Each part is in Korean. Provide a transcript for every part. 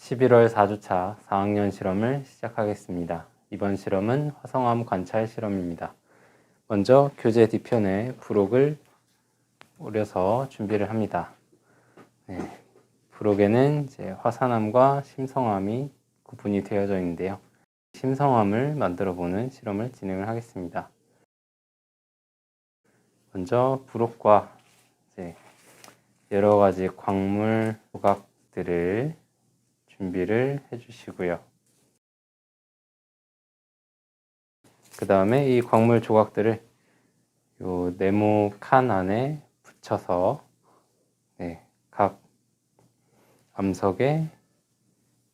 11월 4주차 4학년 실험을 시작하겠습니다. 이번 실험은 화성암 관찰 실험입니다. 먼저 교재 뒤편에 부록을 오려서 준비를 합니다. 부록에는 이제 화산암과 심성암이 구분이 되어져 있는데요. 심성암을 만들어 보는 실험을 진행을 하겠습니다. 먼저 부록과 이제 여러 가지 광물 조각들을 준비를 해주시고요. 그 다음에 이 광물 조각들을 요 네모 칸 안에 붙여서 각 암석의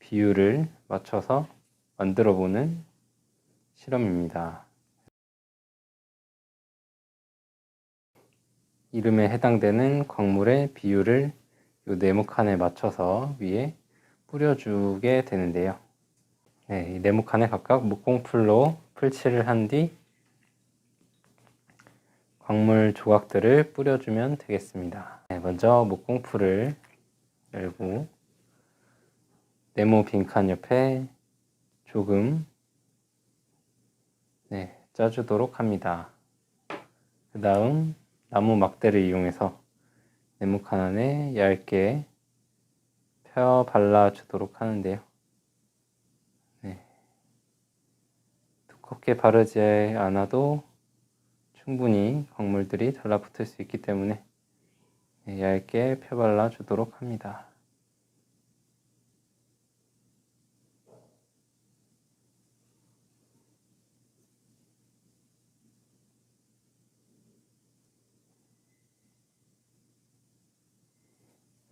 비율을 맞춰서 만들어 보는 실험입니다. 이름에 해당되는 광물의 비율을 요 네모칸에 맞춰서 위에 뿌려주게 되는데요. 이 네모칸에 각각 목공풀로 풀칠을 한 뒤 광물 조각들을 뿌려주면 되겠습니다. 먼저 목공풀을 열고 네모 빈칸 옆에 조금 짜주도록 합니다. 그 다음 나무 막대를 이용해서 네모칸 안에 얇게 펴 발라주도록 하는데요. 두껍게 바르지 않아도 충분히 광물들이 달라붙을 수 있기 때문에 얇게 펴 발라주도록 합니다.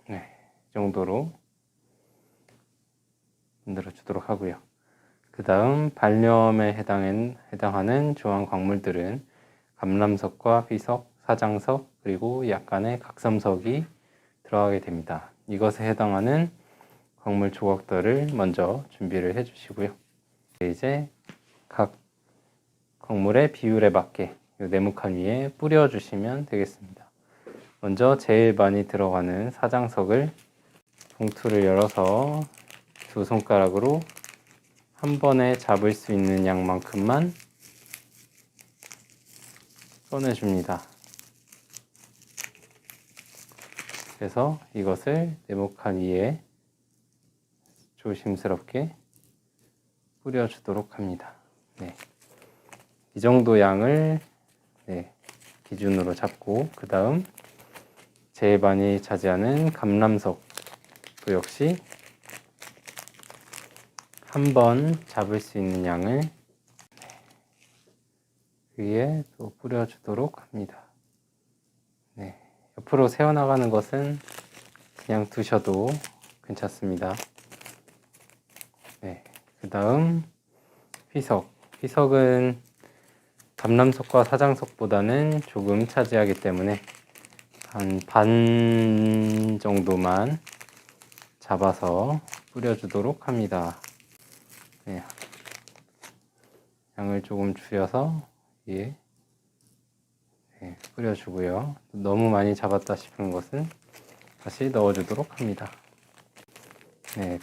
이 정도로 만들어 주도록 하고요. 그 다음 발염에 해당하는 조항 광물들은 감람석과 휘석, 사장석, 그리고 약간의 각섬석이 들어가게 됩니다. 이것에 해당하는 광물 조각들을 먼저 준비를 해 주시고요. 이제 각 광물의 비율에 맞게 이 네모칸 위에 뿌려 주시면 되겠습니다. 먼저 제일 많이 들어가는 사장석을 봉투를 열어서 두 손가락으로 한 번에 잡을 수 있는 양만큼만 꺼내줍니다. 그래서 이것을 네모칸 위에 조심스럽게 뿌려주도록 합니다. 이 정도 양을 기준으로 잡고 그 다음 제일 많이 차지하는 감람석도 역시 한 번 잡을 수 있는 양을 위에 또 뿌려주도록 합니다. 옆으로 세워나가는 것은 그냥 두셔도 괜찮습니다. 그 다음 휘석. 휘석은 감람석과 사장석보다는 조금 차지하기 때문에 한 반 정도만 잡아서 뿌려주도록 합니다. 양을 조금 줄여서 뿌려주고요. 너무 많이 잡았다 싶은 것은 다시 넣어주도록 합니다.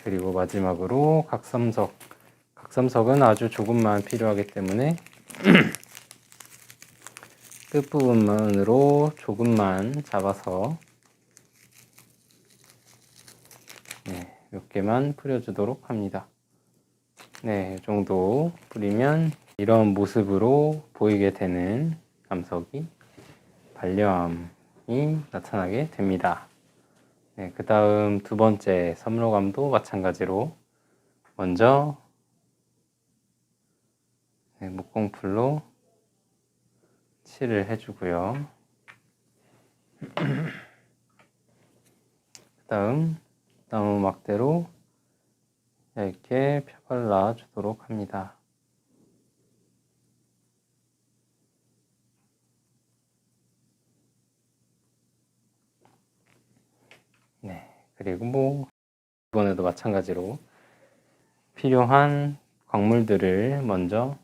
그리고 마지막으로 각섬석. 각섬석은 아주 조금만 필요하기 때문에 끝부분만으로 조금만 잡아서 몇 개만 뿌려주도록 합니다. 이 정도 뿌리면 이런 모습으로 보이게 되는 암석이 발려암이 나타나게 됩니다. 그 다음 두 번째 섬로감도 마찬가지로 먼저 목공풀로 칠을 해주고요. 그 다음 나무 막대로 얇게 펴발라 주도록 합니다. 그리고 이번에도 마찬가지로 필요한 광물들을 먼저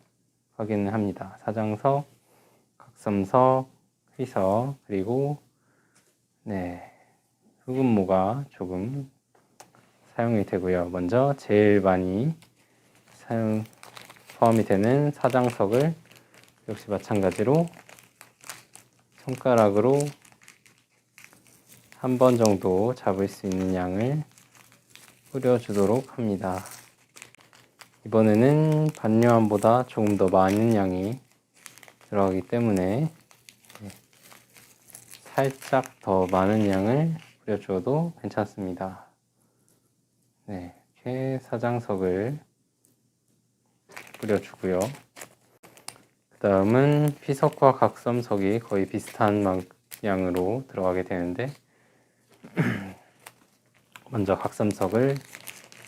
확인을 합니다. 사장석, 각섬석, 휘석, 그리고 흑음모가 조금 사용이 되고요. 먼저 제일 많이 포함이 되는 사장석을 역시 마찬가지로 손가락으로 한 번 정도 잡을 수 있는 양을 뿌려주도록 합니다. 이번에는 반려암보다 조금 더 많은 양이 들어가기 때문에 살짝 더 많은 양을 뿌려주어도 괜찮습니다. 네, 이렇게 사장석을 뿌려주고요. 그 다음은 피석과 각섬석이 거의 비슷한 양으로 들어가게 되는데 먼저 각섬석을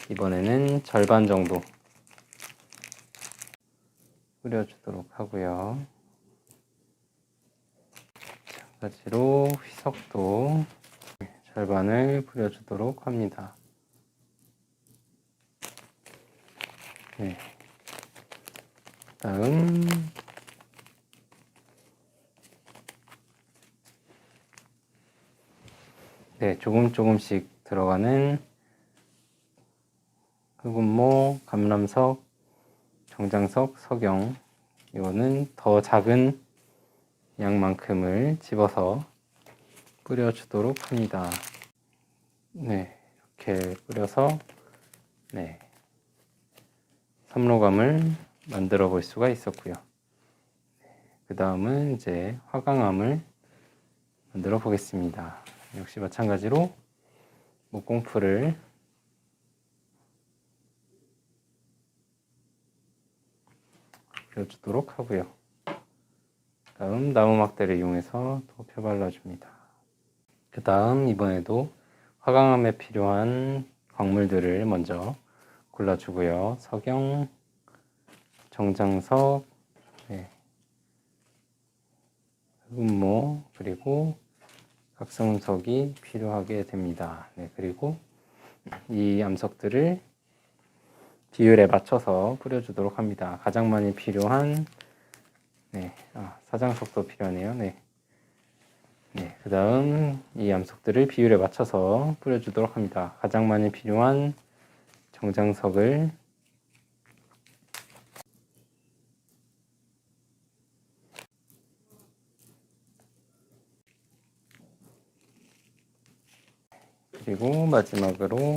이번에는 절반 정도 뿌려주도록 하고요. 마찬가지로 휘석도 절반을 뿌려주도록 합니다. 네. 다음 조금씩 들어가는 흑운모, 감람석, 정장석, 석영, 이거는 더 작은 양만큼을 집어서 뿌려주도록 합니다. 네, 이렇게 뿌려서 삼로감을 만들어 볼 수가 있었고요. 그 다음은 이제 화강암을 만들어 보겠습니다. 역시 마찬가지로 목공풀을 그려주도록 하고요. 다음 나무 막대를 이용해서 또 펴발라줍니다. 그 다음 이번에도 화강암에 필요한 광물들을 먼저 골라주고요. 석영, 정장석, 흑운모, 그리고 각성석이 필요하게 됩니다. 그리고 이 암석들을 비율에 맞춰서 뿌려주도록 합니다. 가장 많이 필요한 사장석도 필요하네요. 그 다음 이 암석들을 비율에 맞춰서 뿌려주도록 합니다. 가장 많이 필요한 정장석을 그리고 마지막으로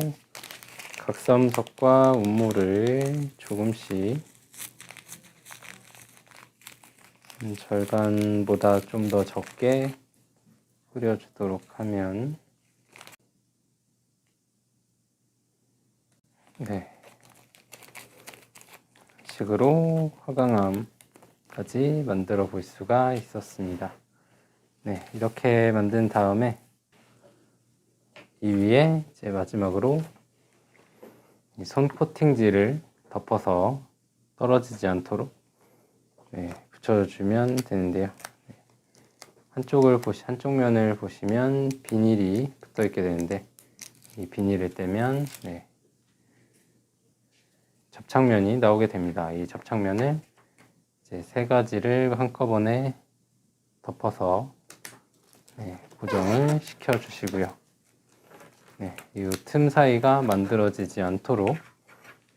각섬석과 운모를 조금씩 절반보다 좀 더 적게 뿌려주도록 하면 식으로 화강암까지 만들어 볼 수가 있었습니다. 이렇게 만든 다음에 이 위에 이제 마지막으로 이 손 코팅지를 덮어서 떨어지지 않도록 붙여주면 되는데요. 한쪽 면을 보시면 비닐이 붙어 있게 되는데 이 비닐을 떼면 접착면이 나오게 됩니다. 이 접착면을 이제 세 가지를 한꺼번에 덮어서 고정을 시켜 주시고요. 이 틈 사이가 만들어지지 않도록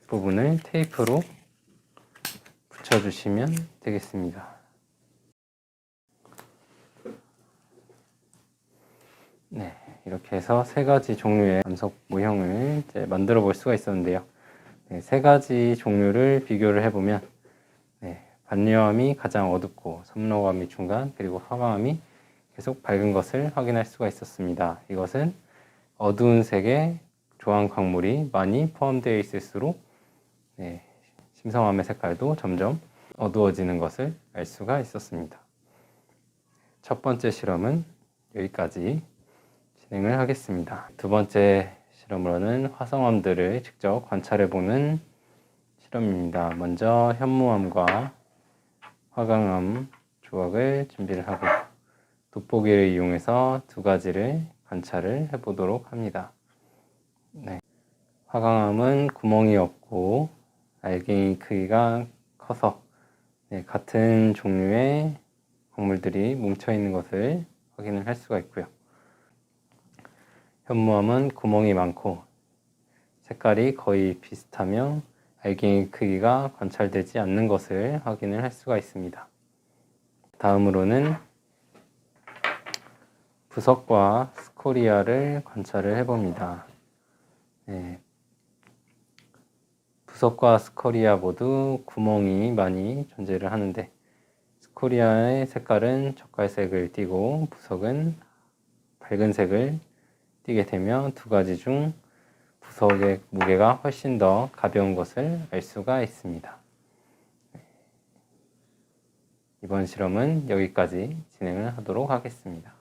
부분을 테이프로 붙여주시면 되겠습니다. 이렇게 해서 세 가지 종류의 암석 모형을 이제 만들어 볼 수가 있었는데요. 세 가지 종류를 비교를 해보면 반려암이 가장 어둡고 삼로암이 중간, 그리고 화강암이 계속 밝은 것을 확인할 수가 있었습니다. 이것은 어두운 색의 조항 광물이 많이 포함되어 있을수록 심성암의 색깔도 점점 어두워지는 것을 알 수가 있었습니다. 첫 번째 실험은 여기까지 진행을 하겠습니다. 두 번째 실험으로는 화성암들을 직접 관찰해보는 실험입니다. 먼저 현무암과 화강암 조각을 준비를 하고 돋보기를 이용해서 두 가지를 관찰을 해보도록 합니다. 화강암은 구멍이 없고 알갱이 크기가 커서 같은 종류의 광물들이 뭉쳐있는 것을 확인을 할 수가 있고요. 현무암은 구멍이 많고 색깔이 거의 비슷하며 알갱이 크기가 관찰되지 않는 것을 확인을 할 수가 있습니다. 다음으로는 부석과 스코리아를 관찰을 해봅니다. 네. 부석과 스코리아 모두 구멍이 많이 존재를 하는데 스코리아의 색깔은 젓갈색을 띠고 부석은 밝은 색을 띠게 되며 두 가지 중 부석의 무게가 훨씬 더 가벼운 것을 알 수가 있습니다. 이번 실험은 여기까지 진행을 하도록 하겠습니다.